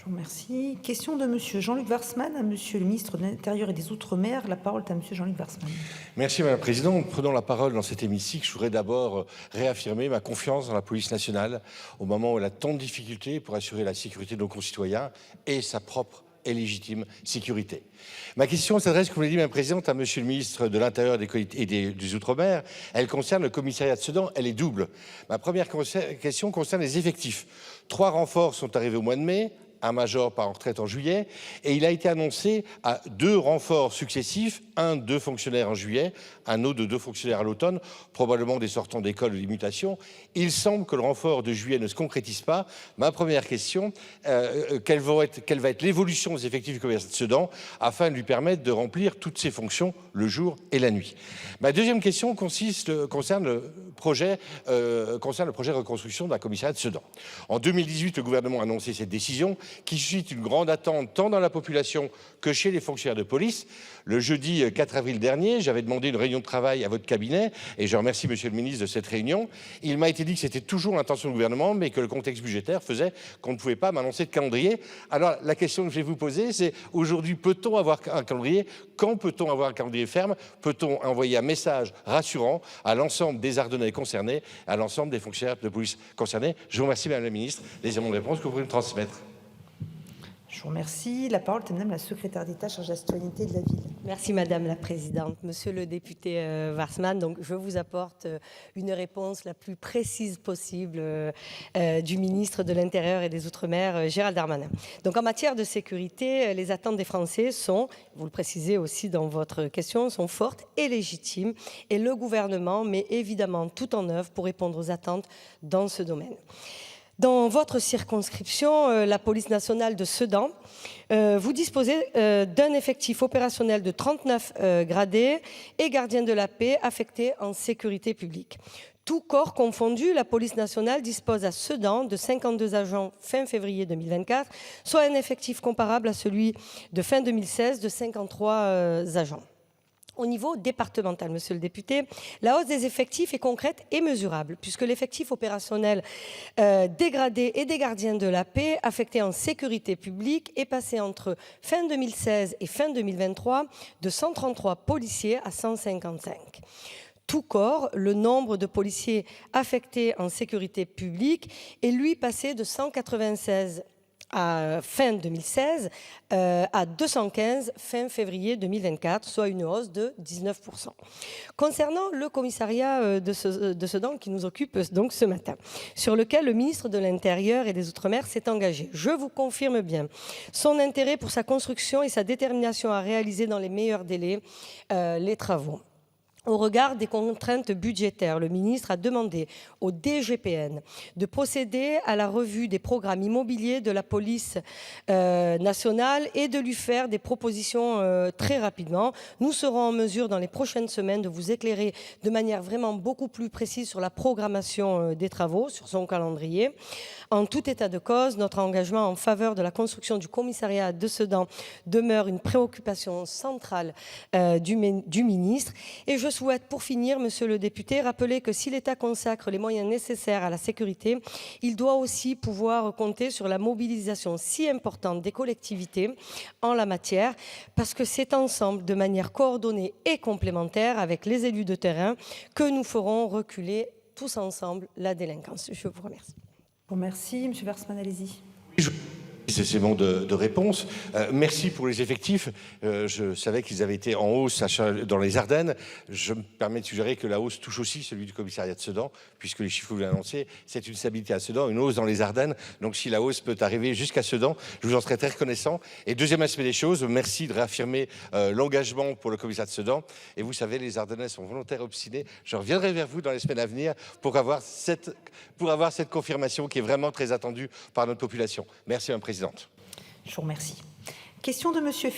vous remercie. Question de Monsieur Jean-Luc Warsmann à Monsieur le ministre de l'Intérieur et des Outre-mer. La parole est à Monsieur Jean-Luc Warsmann. Merci Madame la Présidente. Prenant la parole dans cet hémicycle, je voudrais d'abord réaffirmer ma confiance dans la police nationale au moment où elle a tant de difficultés pour assurer la sécurité de nos concitoyens et sa propre et légitime sécurité. Ma question s'adresse, comme vous l'avez dit, Madame la Présidente, à Monsieur le ministre de l'Intérieur et des Outre-mer. Elle concerne le commissariat de Sedan. Elle est double. Ma première question concerne les effectifs. 3 renforts sont arrivés au mois de mai, un major part en retraite en juillet, et il a été annoncé à 2 renforts successifs, un de 2 fonctionnaires en juillet, un autre de 2 fonctionnaires à l'automne, probablement des sortants d'école ou des mutations. Il semble que le renfort de juillet ne se concrétise pas. Ma première question, quelle va être l'évolution des effectifs du commissariat de Sedan afin de lui permettre de remplir toutes ses fonctions le jour et la nuit. Ma deuxième question concerne le projet de reconstruction d'un commissariat de Sedan. En 2018, le gouvernement a annoncé cette décision qui suscite une grande attente tant dans la population que chez les fonctionnaires de police. Le jeudi 4 avril dernier, j'avais demandé une réunion de travail à votre cabinet et je remercie Monsieur le ministre de cette réunion. Il m'a été dit que c'était toujours l'intention du gouvernement, mais que le contexte budgétaire faisait qu'on ne pouvait pas m'annoncer de calendrier. Alors la question que je vais vous poser, c'est aujourd'hui, peut-on avoir un calendrier? Quand peut-on avoir un calendrier ferme? Peut-on envoyer un message rassurant à l'ensemble des Ardennais concernés, à l'ensemble des fonctionnaires de police concernés? Je vous remercie Madame la ministre des éléments de réponse que vous pouvez me transmettre. Je vous remercie. La parole est à Madame la secrétaire d'État chargée de la citoyenneté de la ville. Merci Madame la Présidente. Monsieur le député Warsmann, donc je vous apporte une réponse la plus précise possible du ministre de l'Intérieur et des Outre-mer, Gérald Darmanin. Donc en matière de sécurité, les attentes des Français sont, vous le précisez aussi dans votre question, sont fortes et légitimes. Et le gouvernement met évidemment tout en œuvre pour répondre aux attentes dans ce domaine. Dans votre circonscription, la police nationale de Sedan, vous disposez d'un effectif opérationnel de 39 gradés et gardiens de la paix affectés en sécurité publique. Tous corps confondus, la police nationale dispose à Sedan de 52 agents fin février 2024, soit un effectif comparable à celui de fin 2016 de 53 agents. Au niveau départemental, monsieur le député, la hausse des effectifs est concrète et mesurable, puisque l'effectif opérationnel des gradés et des gardiens de la paix affectés en sécurité publique est passé entre fin 2016 et fin 2023 de 133 policiers à 155. Tout corps, le nombre de policiers affectés en sécurité publique est lui passé de 196 à fin 2016 à 215 fin février 2024, soit une hausse de 19%. Concernant le commissariat de Sedan qui nous occupe donc ce matin, sur lequel le ministre de l'Intérieur et des Outre-mer s'est engagé, je vous confirme bien son intérêt pour sa construction et sa détermination à réaliser dans les meilleurs délais les travaux. Au regard des contraintes budgétaires, le ministre a demandé au DGPN de procéder à la revue des programmes immobiliers de la police nationale et de lui faire des propositions très rapidement. Nous serons en mesure dans les prochaines semaines de vous éclairer de manière vraiment beaucoup plus précise sur la programmation des travaux, sur son calendrier. En tout état de cause, notre engagement en faveur de la construction du commissariat de Sedan demeure une préoccupation centrale du ministre. Et je souhaite, pour finir, monsieur le député, rappeler que si l'État consacre les moyens nécessaires à la sécurité, il doit aussi pouvoir compter sur la mobilisation si importante des collectivités en la matière, parce que c'est ensemble, de manière coordonnée et complémentaire avec les élus de terrain, que nous ferons reculer tous ensemble la délinquance. Je vous remercie. Je vous remercie. Monsieur Warsmann, allez-y. C'est bon de réponse. Merci pour les effectifs. Je savais qu'ils avaient été en hausse dans les Ardennes. Je me permets de suggérer que la hausse touche aussi celui du commissariat de Sedan, puisque les chiffres que vous l'avez annoncés, c'est une stabilité à Sedan, une hausse dans les Ardennes. Donc si la hausse peut arriver jusqu'à Sedan, je vous en serais très reconnaissant. Et deuxième aspect des choses, merci de réaffirmer l'engagement pour le commissariat de Sedan. Et vous savez, les Ardennais sont volontaires obstinés. Je reviendrai vers vous dans les semaines à venir pour avoir cette confirmation qui est vraiment très attendue par notre population. Merci, Madame la Présidente. Je vous remercie. Question de Monsieur Philippe.